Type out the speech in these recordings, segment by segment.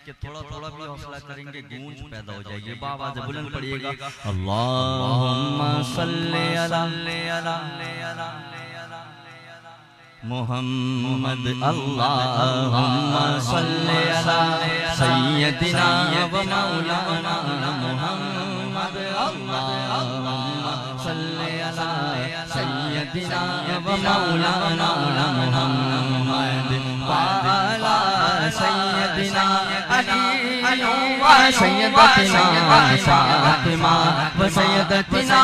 कि थोड़ा थोड़ा भी हौसला करेंगे गूंज पैदा हो जाएगी। बाबा से बुलंद पड़िएगा अल्लाहुम्मा सल्ली अला मुहम्मद अल्लाहुम्मा सल्ली अला सय्यदिना व मौलाना मुहम्मद अल्लाहुम्मा सल्ली अला सय्यदिना व मौलाना मुहम्मद व अला सय्यदिना अली व सय्यदतिना फातिमा व सय्यदतिना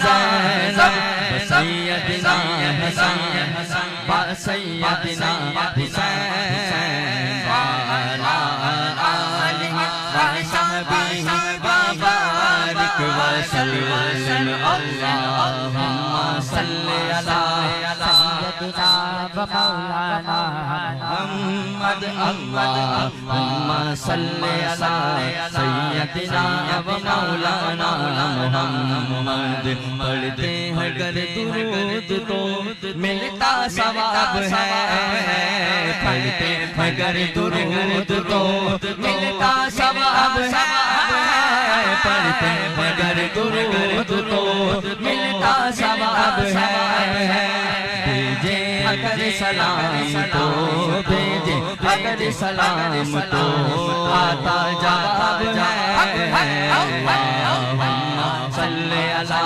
ज़ैनब व सय्यदिना हसन व सय्यदिना हुसैन व अला आलि व सहबिहि व बारिक व सल्लिम अल्लाहुम्मा सल्ली अला सय्यदिना व मौलाना मुहम्मद अल्लाहुम्मा सल्ली अला सय्यदिना व मौलाना मुहम्मद। पढ़ते हैं अगर दुरूद तो मिलता सवाब है, पढ़ते हैं अगर दुरूद तो मिलता सवाब है, पढ़ते हैं अगर दुरूद तो मिलता सवाब है। भेजे अगर सलाम तो भेजे अगर सलाम तो आता जवाब है। अल्लाहुम्मा सल्ली अला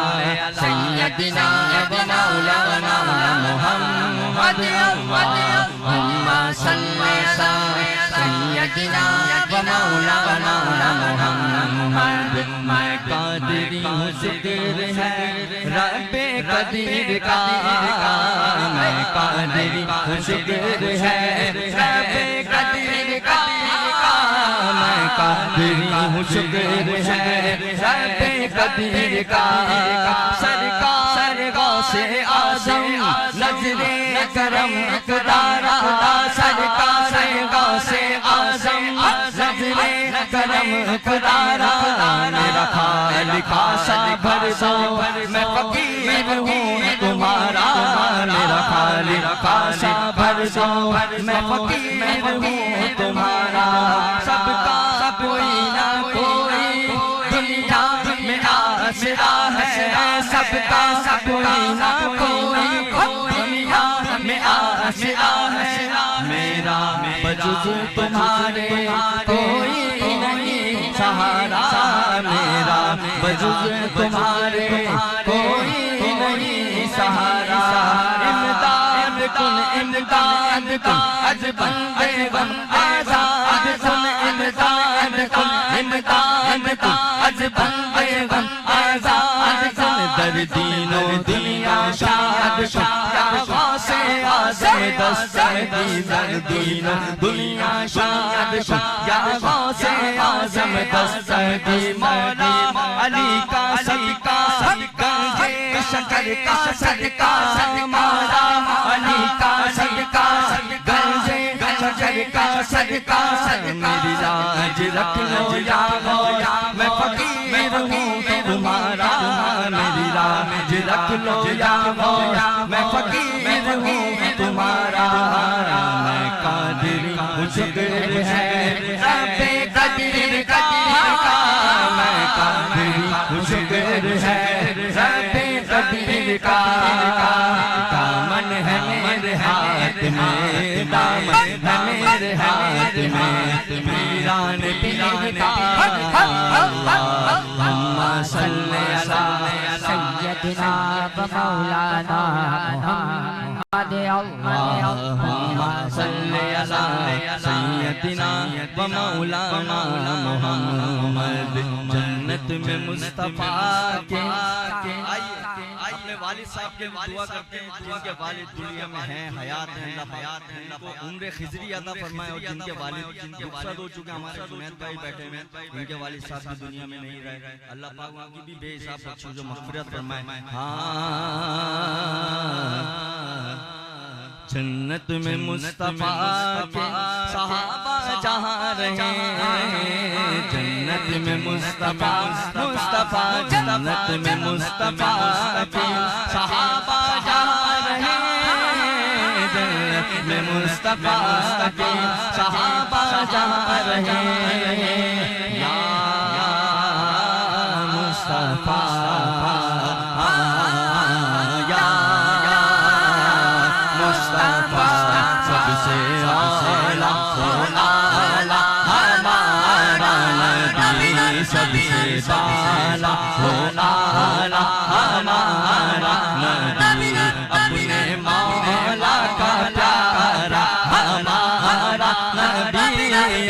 सय्यदिना व मौलाना मुहम्मद अल्लाहुम्मा सल्ली अला सय्यदिना व मौलाना मुहम्मद। मैं कादिरी हूँ ज़िक्र है रब्बे कदीर का, मैं कादिरी हूँ ज़िक्र है रब्बे कदीर का, मैं कादिरी हूँ ज़िक्र है रब्बे कदीर का। सरकार गौसे आज़म नज़रे करम खुदारा, सरकार गौसे आज़म नज़रे करम खुदारा। मेरा खालिका सा भर दो मैं फकीर हूँ तुम्हारा, मेरा खालिका सा भर दो मैं फकीर हूँ तुम्हारा। सबका कोई ना कोई दुनिया में आसरा है, सबका कोई ना कोई दुनिया में आसरा है। मेरा बजुज़ तुम्हारे कोई नहीं सहारा, मेरा बजुज़ तुम्हारे कोई नहीं सहारा। इमदाद कुन इमदाद कुन अज बंदे बन आज़ाद कुन, इमदाद कुन इमदाद कुन अज बंदे बन आज़ाद कुन। दर्दीनो दुनिया शाद या गौसे आज़म दस्तगी, दर्दीनो दुनिया शाद या गौसे आज़म दस्तगी। मौला अली का सदका गंजे शकर का सदका, मौला अली का सदका गंजे शकर का सदका। मेरी लाज रख लो या मौला मैं फकीर हूँ तुम्हारा, मेरी लाज रख लो या मौला मैं फकीर हूँ तुम्हारा। मैं कादिरी हूँ ज़िक्र है रब्बे कदीर का, मैं कादिरी हूँ ज़िक्र है रब्बे कदीर का। दामन है मेरे हाथ में, दामन है मेरे हाथ में पीरान पीर का। अल्लाहुम्मा सल्ली अला सय्यदिना व मौलाना मुहम्मद अल्लाहुम्मा सल्ली अला सय्यदिना व मौलाना मुहम्मद। जन्नत में मुस्तफा के अपने वालिद साहब के दुआ करते हैं, जिनके वालिद दुनिया में हैं, हयात हैं, हयात हैं, उम्र खिजरी अता फरमाए। और जिनके वालिद रुखसत हो चुके हमारे जुनैद भाई बैठे हैं, उनके वालिद साहब भी दुनिया में नहीं रहे, अल्लाह पाक उनकी भी बेहिसाब बख्शिश मग़फ़िरत फरमाए। जन्नत में मुस्तफा के सहाबा जहाँ रहे, जन्नत में मुस्तफा मुस्तफा जन्नत में मुस्तफा के सहाबा जहाँ रहे, जन्नत में मुस्तफा के सहाबा जहाँ रहे या मुस्तफा या मुस्तफा सबसे आला आला हमारा नबी सबसे आला आला हमारा नबी अपने मौला का प्यारा हमारा नबी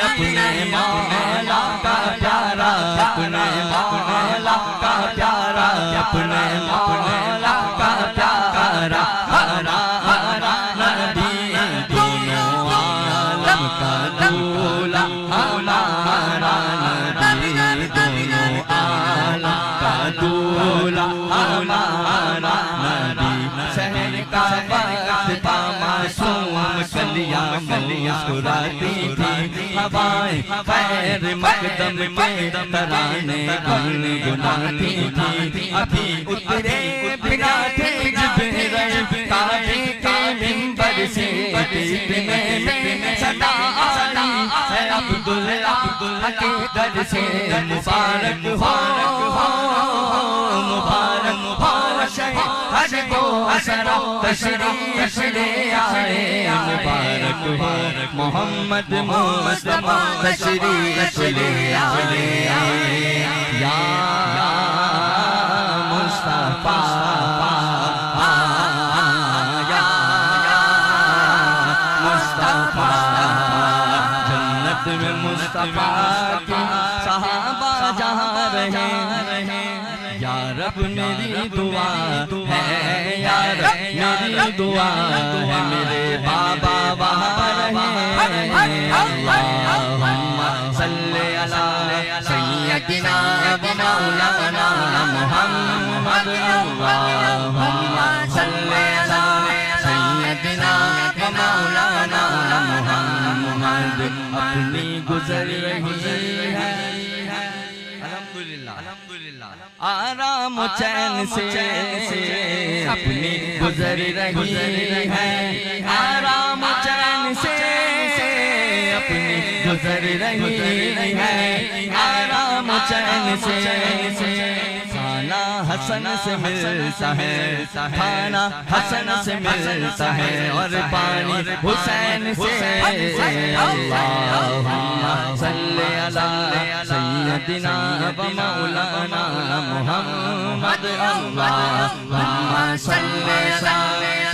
अपने मौला का प्यारा अपने मौला का प्यारा अपने मौला का प्यारा हमारा नबी दोनों आलम का दूल्हा हमारा नबी दोनों आलम का दूल्हा हमारा नबी शहर का वक्त मासूम कलियां मुस्कुराती थी हवाएं खैर मकदम के तराने गुनगुनाती थी अभी उतरे बिना थे जिब्राइल काबे के मिंबर से इतने में सदा आली है अब्दुल्लाह के दर से मुबारक हो मुबारक हो हज को असरा तशरीफ ले आए मुबारक हो मोहम्मद मुस्तफा तशरीफ ले आए या मुस्तफा या मुस्तफा जन्नत में मुस्तफा के सहाबा जहाँ रहे या रब मेरी दुआ है या रब मेरी दुआ है मेरे बाबा वहाँ रहे अल्लाहुम्मा सल्ली अला सय्यदिना व मौलाना मुहम्मद अल्लाहुम्मा सल्ली अला सय्यदिना व मौलाना मुहम्मद अपनी गुजर रही है आराम चैन से अपनी गुजर रही है आराम चैन से अपनी गुजर रही है आराम चैन से खाना हसन से मिलता है खाना हसन से मिलता है और पानी हुसैन से अल्लाहुम्मा सल्ली अला सय्यदिना व मौलाना मुहम्मद अल्लाहुम्मा सल्ली अला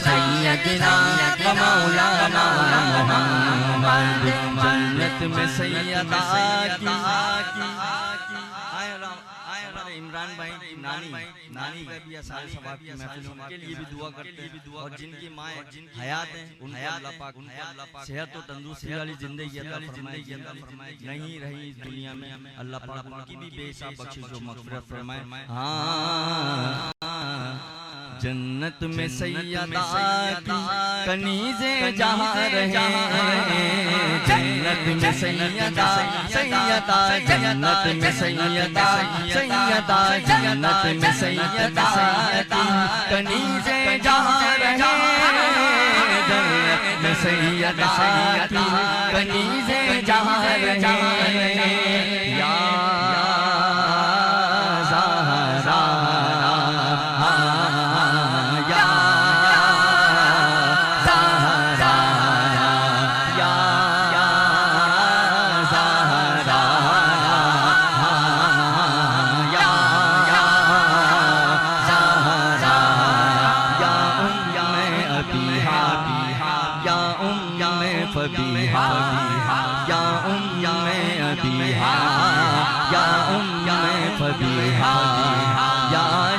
सय्यदिना व मौलाना मुहम्मद जन्नत में सैयदा की इमरान भाई नानी का भी सारे सवाब की महफिल उनके लिए भी दुआ करते हैं और जिनकी माँ हयात है उनको अल्लाह पाक सेहत और तंदुरुस्ती वाली जिंदगी अता फरमाए नहीं रही इस दुनिया में अल्लाह पाक उनकी भी बेहिसाब बख्शिश और मग़फ़िरत फरमाए हाँ जन्नत में सैयदा की कनीज़े जहाँ रहे जन्नत में सैयदा सैयदा जन्नत में सैयदा सैयदा जन्नत में सैयदा की कनीज़े जहाँ रहे जन्नत में सैयदा की कनीज़े जहाँ रहे या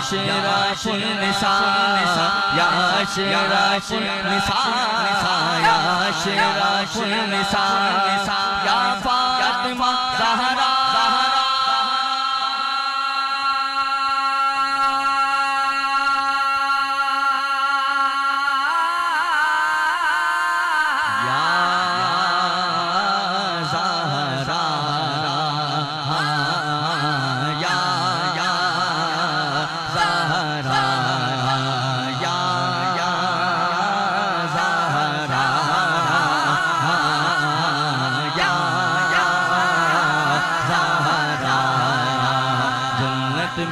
शिराशुल निसा या शिराशुल निसा या शिराशुल निसा या फातिमा ज़हरा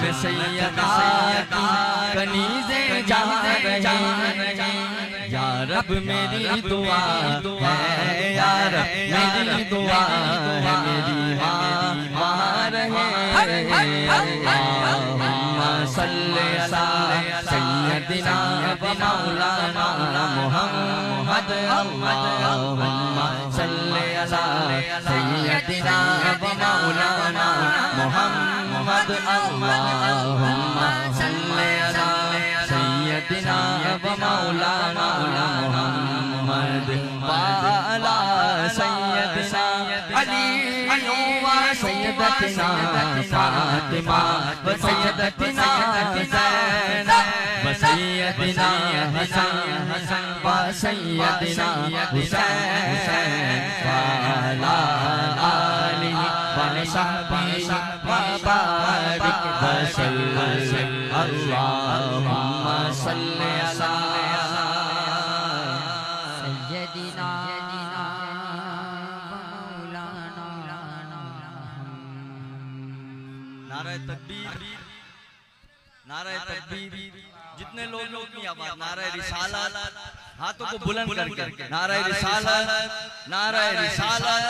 में सैयदा कनीज़े जा रहे या रब मेरी दुआ है या रब मेरी दुआ है मेरी माँ रहे अल्लाहुम्मा सल्ली अला सय्यदिना व मौलाना मुहम्मद अल्लाहुम्मा सल्ली अला सय्यदिना व मौलाना मुहम्मद अल्लाहुम्मा सल्ली अला सय्यदिना व मौलाना मुहम्मद वाला सय्यदना अली व सय्यदतना फातिमा व सय्यदतना ज़ैनब व सय्यदना हसन व सय्यदना हुसैन वाला आली व सहबी व बारिक व सल्लि अल्लाहुम्मा सल्लि अला सय्यदिना नारे तकबीर नारे तकबीर जितने लोग की आवाज नारे रिसालत हाथों को बुलंद करके नारे रिसालत नारे रिसालत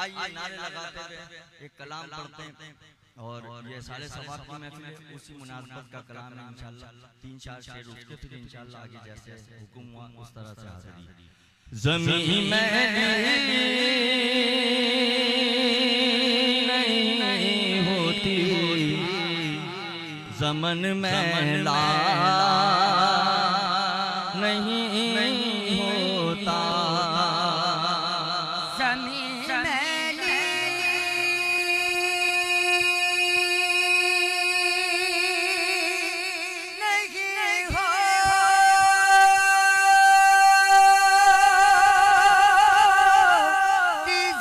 आइए नारे लगाते हुए एक कलाम पढ़ते हैं और ये साले सवाब की महफिल है उसी मुनासबत का कलाम है इंशाल्लाह 3-4 शेर उसके फिर इंशाल्लाह आगे जैसे हुक्म हुआ उस तरह से हाजिरी ज़मीं में ज़मन मैला नहीं होता ज़मीन मैली नहीं होती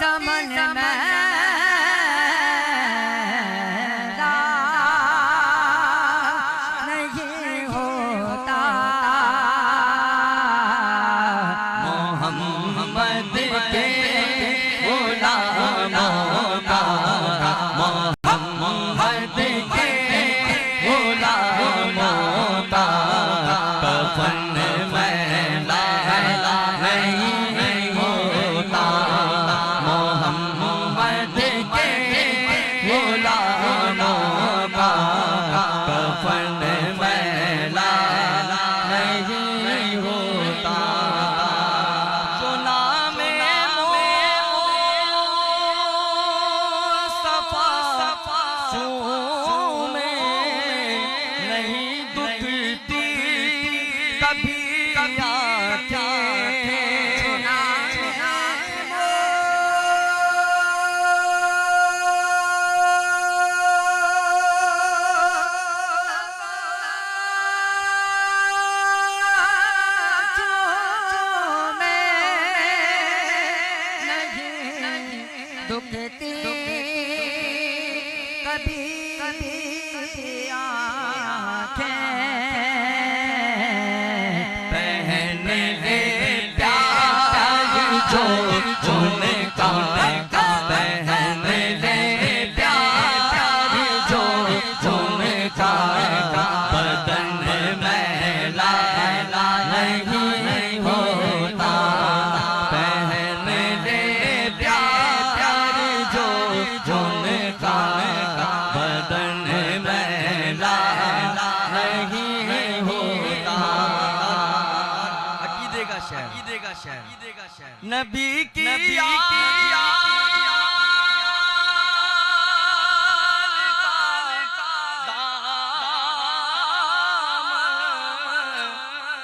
ज़मन में नबी की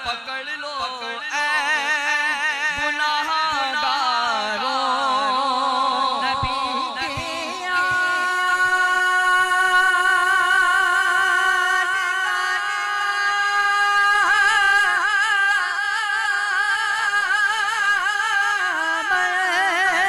पकड़ लो गुनाहगारों नबी की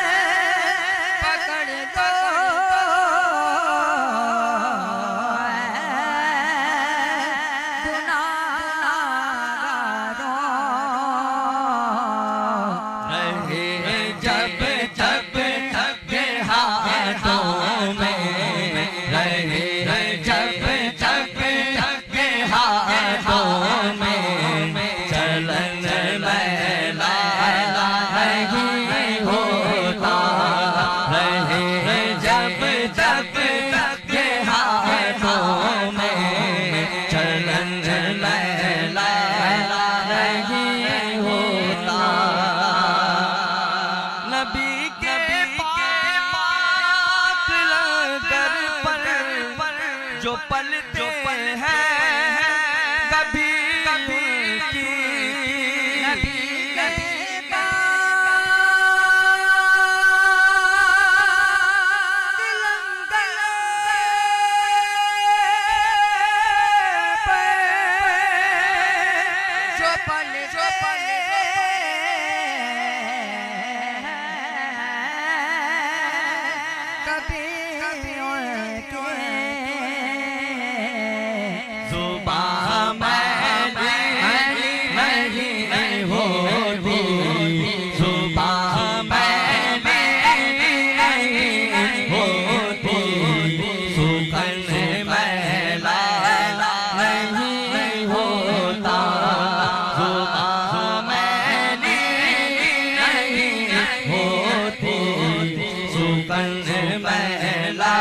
मैला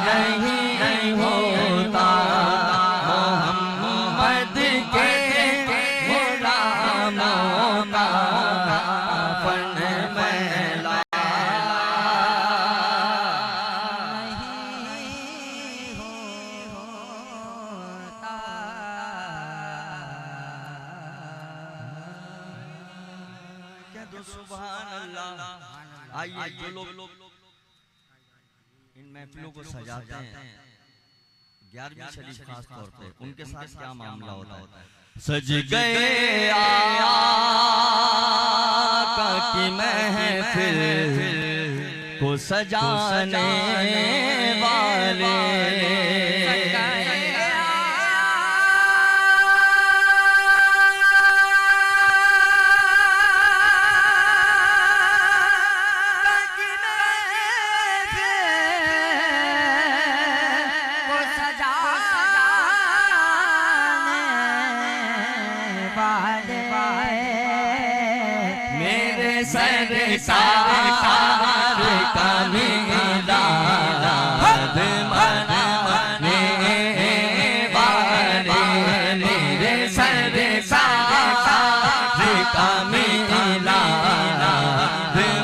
नहीं होता, मोहम्मद के गुलामों का फन मैला नहीं होता। क्या दो सुभान अल्लाह। आइए जो लोग इन महफिलों को सजाते हैं 11वीं शरीफ खास तौर पे, उनके साथ क्या मामला होता है। सज गए आका की महफिल को सजाने वाले, मेरे सरकार का मिलाद मनाने वाले, मेरे सरकार का मिलाद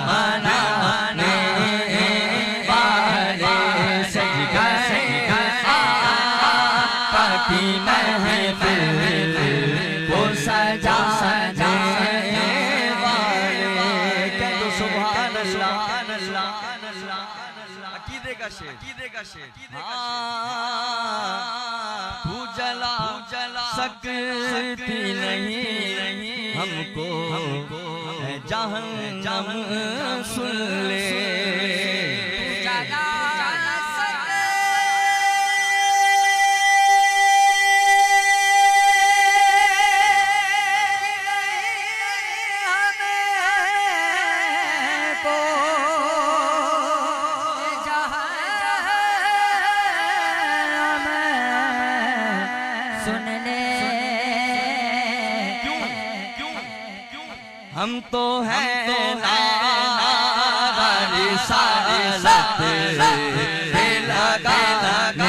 मनाने वाले, सज गए आका की महफिल को सजाने तू जला सकती नहीं हमको जहन्नम सुन ले, हम तो हैं रिसालत पे लगा